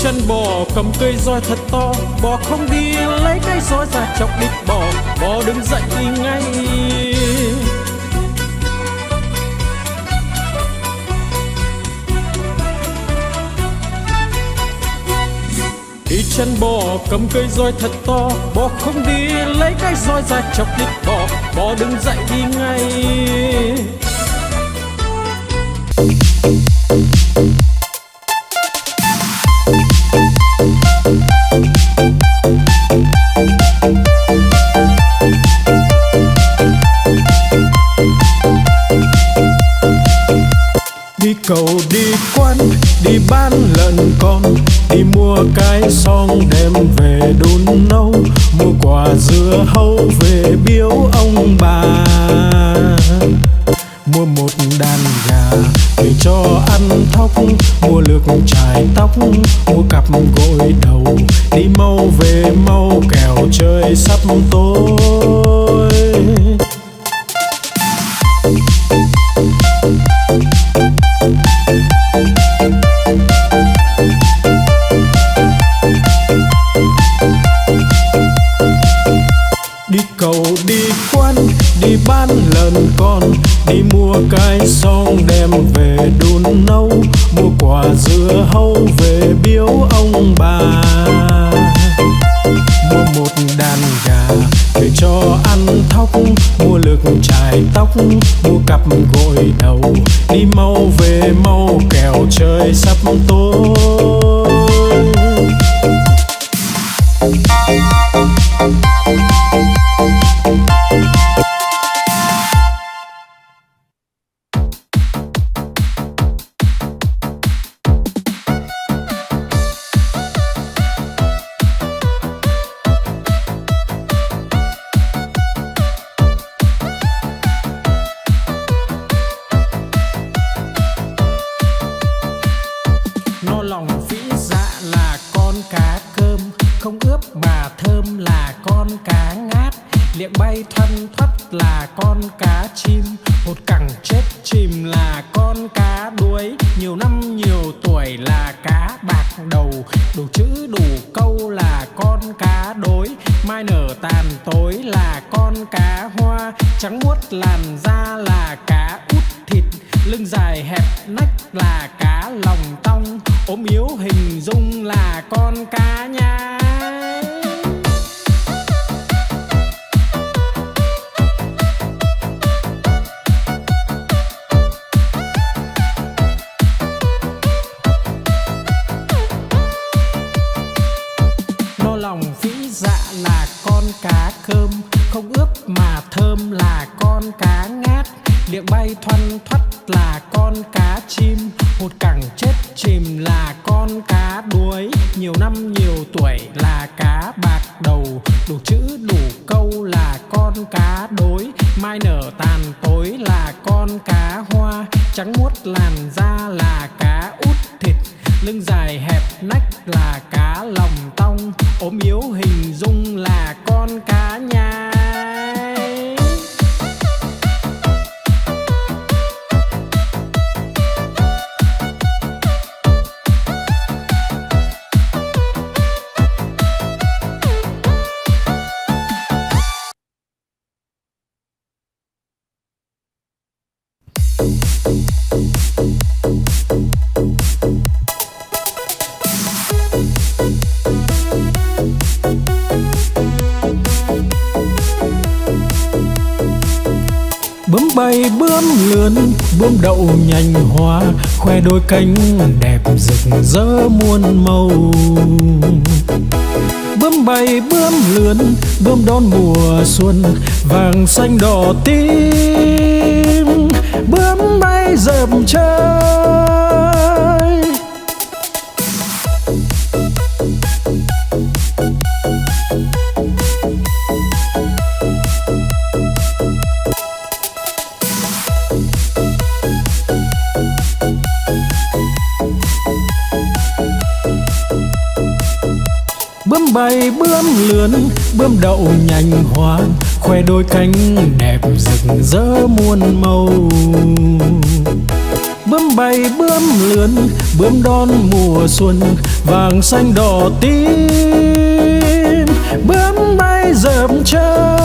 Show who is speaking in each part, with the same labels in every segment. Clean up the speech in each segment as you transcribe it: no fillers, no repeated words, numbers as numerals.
Speaker 1: chân bò cầm cây roi thật to, bò không đi lấy cái roi ra chọc đít bò, bò đứng dậy đi ngay. Đi chân bò cầm cây roi thật to, bò không đi lấy cái roi ra chọc đít bò, bò đứng dậy đi ngay. Đi cầu đi quán, đi bán lợn con, đi mua cái xong đem về đun nấu, mua quả dưa hấu về biếu ông bà, mua một đàn gà về cho ăn thóc, mua lược chải tóc, mua cặp gội đầu, đi mau về mau kẻo trời sắp tối. Đi cầu đi quán, đi bán lợn con, đi mua cái xong đem về đun nấu, mua quả dưa hấu về biếu ông bà, mua một đàn gà về cho ăn thóc, mua lược chải tóc, mua cặp gội đầu, đi mau về mau kẻo trời sắp tối. No lòng vĩ dạ là con cá cơm, không ướp mà thơm là con cá ngát, liệng bay thoăn thoắt là con cá chim, hột cẳng chết chìm là con cá đuối, nhiều năm nhiều tuổi là cá bạc đầu, đủ chữ đủ câu là con cá đối, mai nở tàn tối là con cá hoa, trắng muốt làn da là cá út thịt, lưng dài hẹp nách là cá lòng tong, ốm yếu hình dung là con cá nhái. No lòng vĩ dạ là con cá cơm, không ướp mà thơm là con cá ngát, liệng bay thoăn thoắt là con cá chim, hột cẳng chết chìm là con cá đuối, nhiều năm nhiều tuổi là cá bạc đầu, đủ chữ đủ câu là con cá đối, mai nở tàn tối là con cá hoa, trắng muốt làn da là cá út thịt, lưng dài hẹp nách là cá lòng tong, ốm yếu hình dung là con cá nhái. Bướm bay bướm lượn, bướm đậu nhành hoa, khoe đôi cánh đẹp rực rỡ muôn màu. Bướm bay bướm lượn, bướm đón mùa xuân, vàng xanh đỏ tím, bướm bay dợp trời. Bướm bay bướm lượn, bướm đậu nhành hoa, khoe đôi cánh đẹp rực rỡ muôn màu. Bướm bay bướm lượn, bướm đón mùa xuân vàng xanh đỏ tím, bướm bay dợp trời.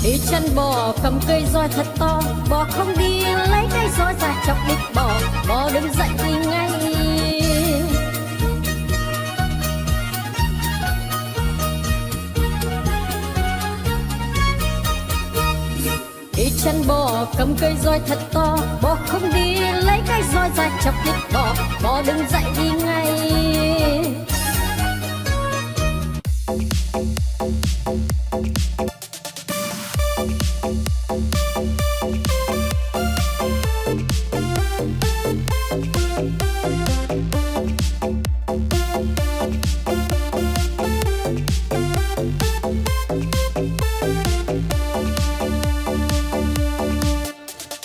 Speaker 2: Đi chân bò cầm cây roi thật to, bò không đi lấy cây roi ra chọc đít bò, bò đứng dậy đi ngay. Đi chân bò cầm cây roi thật to, bò không đi lấy cây roi ra chọc đít bò, bò đứng dậy đi ngay.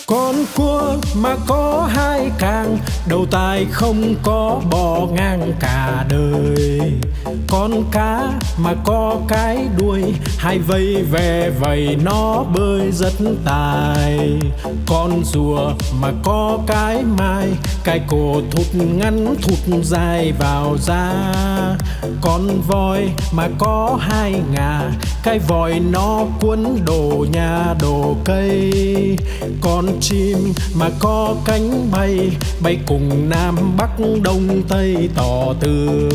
Speaker 1: Con cua mà có hai càng, đầu tai không có bò ngang cả đời. Con cá mà có cái đuôi, hai vây về vầy nó bơi rất tài. Con rùa mà có cái mai, cái cổ thụt ngắn thụt dài vào da. Con voi mà có hai ngà, cái vòi nó cuốn đồ nhà đồ cây. Con chim mà có cánh bay, bay cùng Nam Bắc Đông Tây tỏ tường.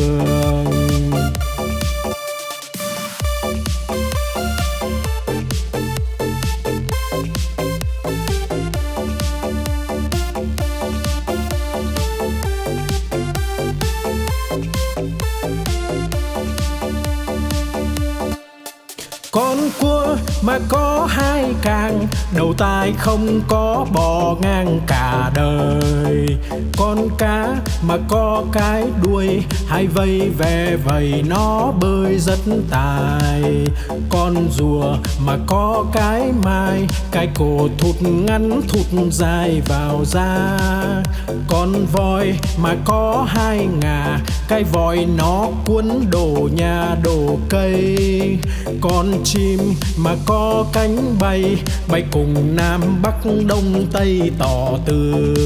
Speaker 1: Con cua mà có hai càng, đầu tai không có bò ngang cả đời. Con cá mà có cái đuôi, hai vây về vầy nó bơi rất tài. Con rùa mà có cái mai, cái cổ thụt ngắn thụt dài vào da. Con voi mà có hai ngà, cái vòi nó cuốn đồ nhà đồ cây. Con chim mà có cánh bay, bay cùng Nam Bắc Đông Tây tỏ tường.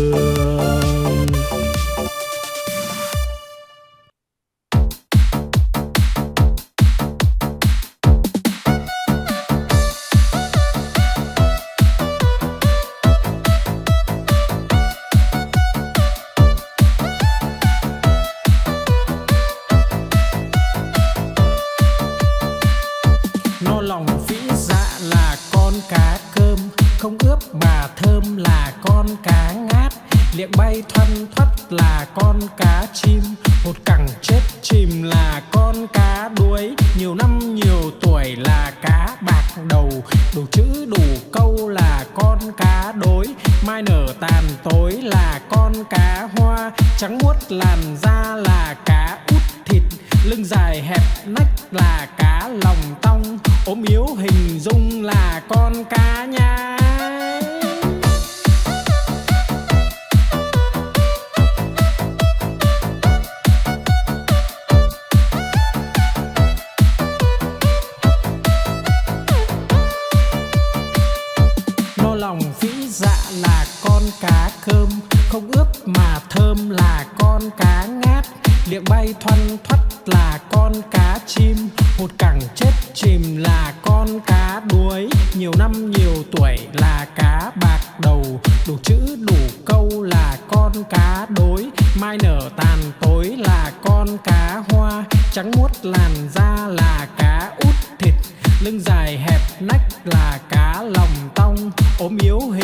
Speaker 1: No lòng phĩ dạ là con cá cơm, không ướp mà thơm là con cá ngát. Liệng bay thoăn thoắt là con cá chim, hột cẳng chết chìm là con cá đuối. Nhiều năm nhiều tuổi là cá bạc đầu, đủ chữ đủ câu là con cá đối. Mai nở tàn tối là con cá hoa, trắng muốt làn da là cá út thịt. Lưng dài hẹp nách là cá lòng tong, ốm yếu hình dung là con cá nhái. No lòng phĩ dạ là con cá cơm, không ướp mà thơm là con cá ngát. Liệng bay thoăn thoắt là con cá chim, hột cẳng chết chìm là con cá đuối. Nhiều năm nhiều tuổi là cá bạc đầu, đủ chữ đủ câu là con cá đối. Mai nở tàn tối là con cá hoa, trắng muốt làn da là cá út thịt. Lưng dài hẹp nách là cá lòng tong, ốm yếu hình